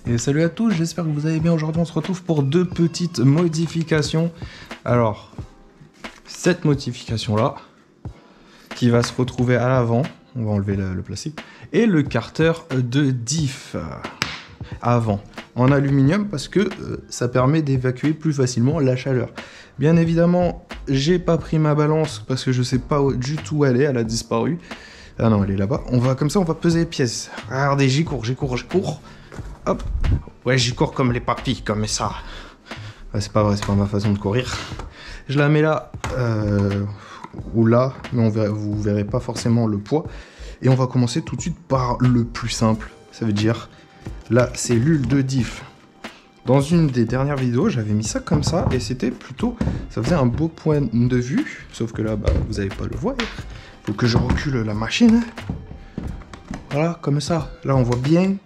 Et salut à tous, j'espère que vous allez bien. Aujourd'hui on se retrouve pour deux petites modifications. Alors, cette modification là, qui va se retrouver à l'avant, on va enlever le plastique, et le carter de diff avant, en aluminium, parce que ça permet d'évacuer plus facilement la chaleur. Bien évidemment, j'ai pas pris ma balance, parce que je sais pas du tout où elle a disparu. Ah non, elle est là-bas. Comme ça, on va peser les pièces. Regardez, j'y cours. Hop. Ouais, j'y cours comme les papis, comme ça. Ouais, c'est pas vrai, c'est pas ma façon de courir. Je la mets là, ou là, mais vous verrez pas forcément le poids. Et on va commencer tout de suite par le plus simple. Ça veut dire la cellule de diff. Dans une des dernières vidéos, j'avais mis ça comme ça, et c'était plutôt... Ça faisait un beau point de vue, sauf que là, bah, vous n'allez pas le voir. Faut que je recule la machine. Voilà, comme ça. Là, on voit bien.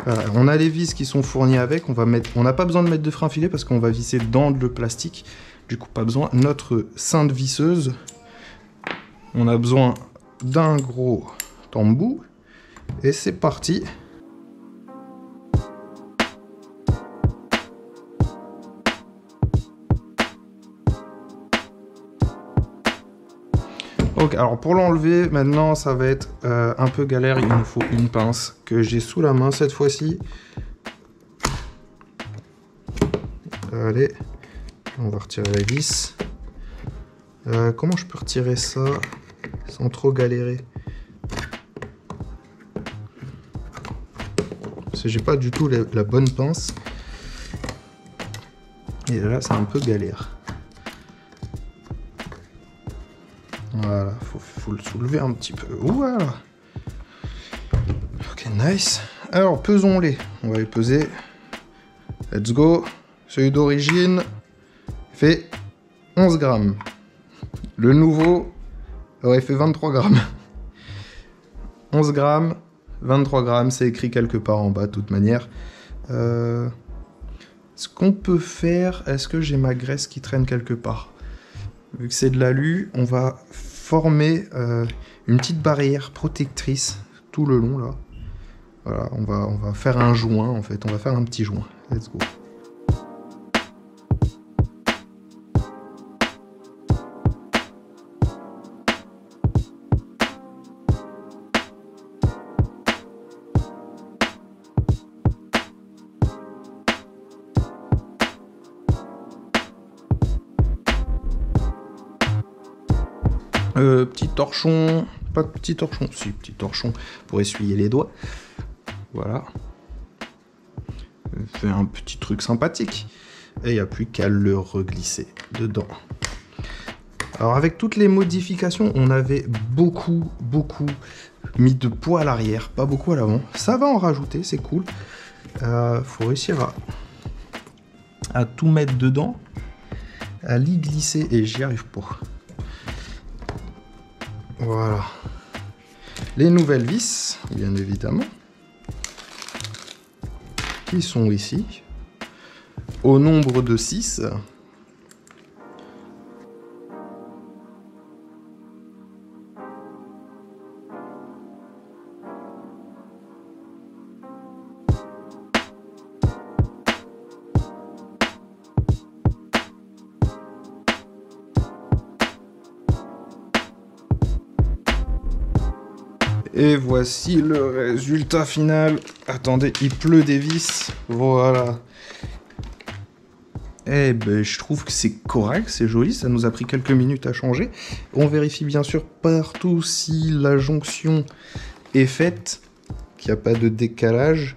Voilà, on a les vis qui sont fournies avec. On n'a pas besoin de mettre de frein filet parce qu'on va visser dans le plastique. Du coup, pas besoin. Notre ceinte visseuse. On a besoin d'un gros tambour. Et c'est parti. Ok, alors pour l'enlever, maintenant ça va être un peu galère, il nous faut une pince que j'ai sous la main cette fois-ci. Allez, on va retirer la vis. Comment je peux retirer ça sans trop galérer? Parce que j'ai pas du tout la bonne pince. Et là c'est un peu galère. Voilà, faut le soulever un petit peu. Voilà. Ok, nice. Alors, pesons-les. On va les peser. Let's go. Celui d'origine fait 11 grammes. Le nouveau aurait fait 23 grammes. 11 grammes, 23 grammes, c'est écrit quelque part en bas de toute manière. Ce qu'on peut faire, est-ce que j'ai ma graisse qui traîne quelque part? Vu que c'est de l'alu, on va former une petite barrière protectrice tout le long là. Voilà, on va faire un joint en fait, on va faire un petit joint. Let's go. Petit torchon, pas de petit torchon, si, petit torchon pour essuyer les doigts. Voilà. Fait un petit truc sympathique. Et il n'y a plus qu'à le reglisser dedans. Alors avec toutes les modifications, on avait beaucoup mis de poids à l'arrière, pas beaucoup à l'avant. Ça va en rajouter, c'est cool. Faut réussir à tout mettre dedans, à l'y glisser, et j'y arrive pas. Voilà. Les nouvelles vis, bien évidemment, qui sont ici, au nombre de 6. Et voici le résultat final. Attendez, il pleut des vis. Voilà. Eh ben, je trouve que c'est correct, c'est joli. Ça nous a pris quelques minutes à changer. On vérifie bien sûr partout si la jonction est faite, qu'il n'y a pas de décalage.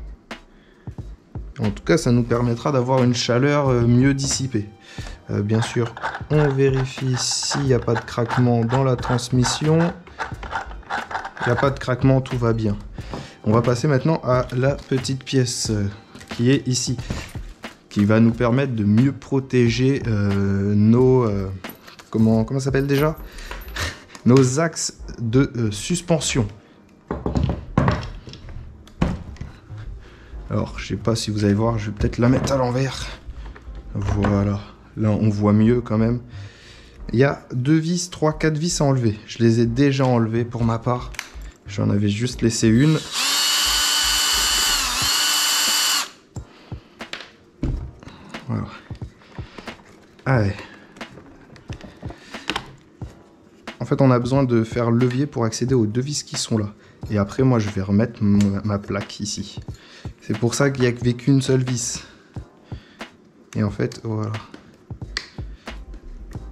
En tout cas, ça nous permettra d'avoir une chaleur mieux dissipée. Bien sûr, on vérifie s'il n'y a pas de craquement dans la transmission. Il n'y a pas de craquement, tout va bien. On va passer maintenant à la petite pièce qui est ici, qui va nous permettre de mieux protéger nos... comment ça s'appelle déjà? Nos axes de suspension. Alors, je sais pas si vous allez voir, je vais peut-être la mettre à l'envers. Voilà, là on voit mieux quand même. Il y a 2 vis, 3, 4 vis à enlever. Je les ai déjà enlevées pour ma part. J'en avais juste laissé une. Ah ouais. En fait, on a besoin de faire levier pour accéder aux deux vis qui sont là. Et après, moi, je vais remettre ma plaque ici. C'est pour ça qu'il n'y a qu'une seule vis. Et en fait, voilà.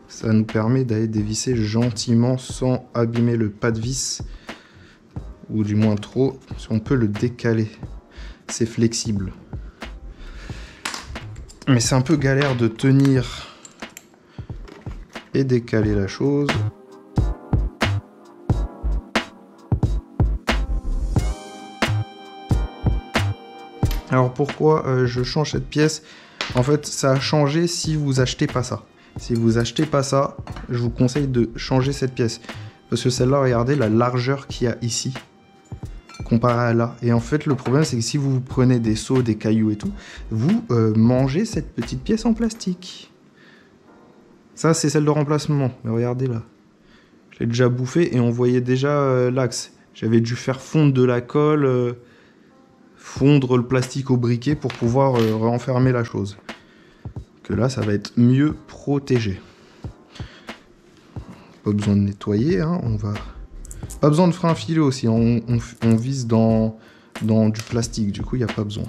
Ça nous permet d'aller dévisser gentiment sans abîmer le pas de vis. Ou du moins trop. Si on peut le décaler. C'est flexible. Mais c'est un peu galère de tenir et décaler la chose. Alors pourquoi je change cette pièce? En fait, ça a changé si vous achetez pas ça. Si vous achetez pas ça, je vous conseille de changer cette pièce. Parce que celle-là, regardez la largeur qu'il y a ici, comparé à là. Et en fait, le problème, c'est que si vous prenez des seaux, des cailloux et tout, vous mangez cette petite pièce en plastique. Ça, c'est celle de remplacement. Mais regardez là. Je l'ai déjà bouffé et on voyait déjà l'axe. J'avais dû faire fondre de la colle... fondre le plastique au briquet pour pouvoir renfermer la chose. Que là, ça va être mieux protégé. Pas besoin de nettoyer, hein, on va... Pas besoin de frein filé aussi, on vise dans du plastique, du coup, il n'y a pas besoin.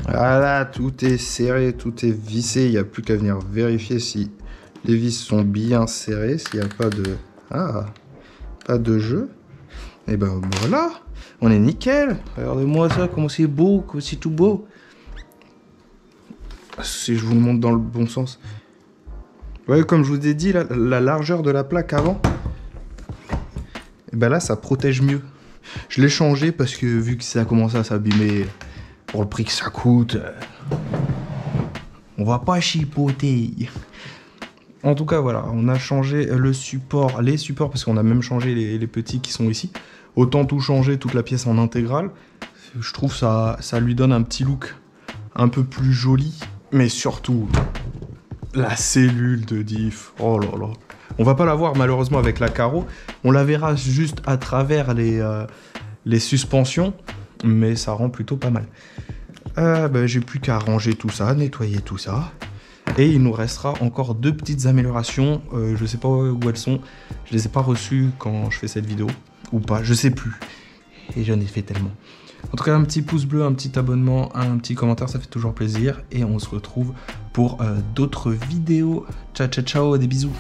Voilà, tout est serré, tout est vissé. Il n'y a plus qu'à venir vérifier si les vis sont bien serrées, s'il n'y a pas de... Ah, pas de jeu. Et ben voilà, on est nickel. Regardez-moi ça, comment c'est beau, comment c'est tout beau. Si je vous le montre dans le bon sens. Ouais, comme je vous ai dit, la largeur de la plaque avant, et ben là, ça protège mieux. Je l'ai changé parce que vu que ça a commencé à s'abîmer... Pour le prix que ça coûte, on va pas chipoter. En tout cas, voilà, on a changé le support, les supports, parce qu'on a même changé les petits qui sont ici. Autant tout changer, toute la pièce en intégrale. Je trouve ça lui donne un petit look un peu plus joli. Mais surtout, la cellule de diff. Oh là là. On va pas la voir malheureusement avec la carreau. On la verra juste à travers les suspensions. Mais ça rend plutôt pas mal. J'ai plus qu'à ranger tout ça, nettoyer tout ça. Et il nous restera encore deux petites améliorations. Je sais pas où elles sont. Je les ai pas reçues quand je fais cette vidéo. Ou pas, je sais plus. Et j'en ai fait tellement. En tout cas, un petit pouce bleu, un petit abonnement, un petit commentaire, ça fait toujours plaisir. Et on se retrouve pour d'autres vidéos. Ciao, ciao, ciao, des bisous.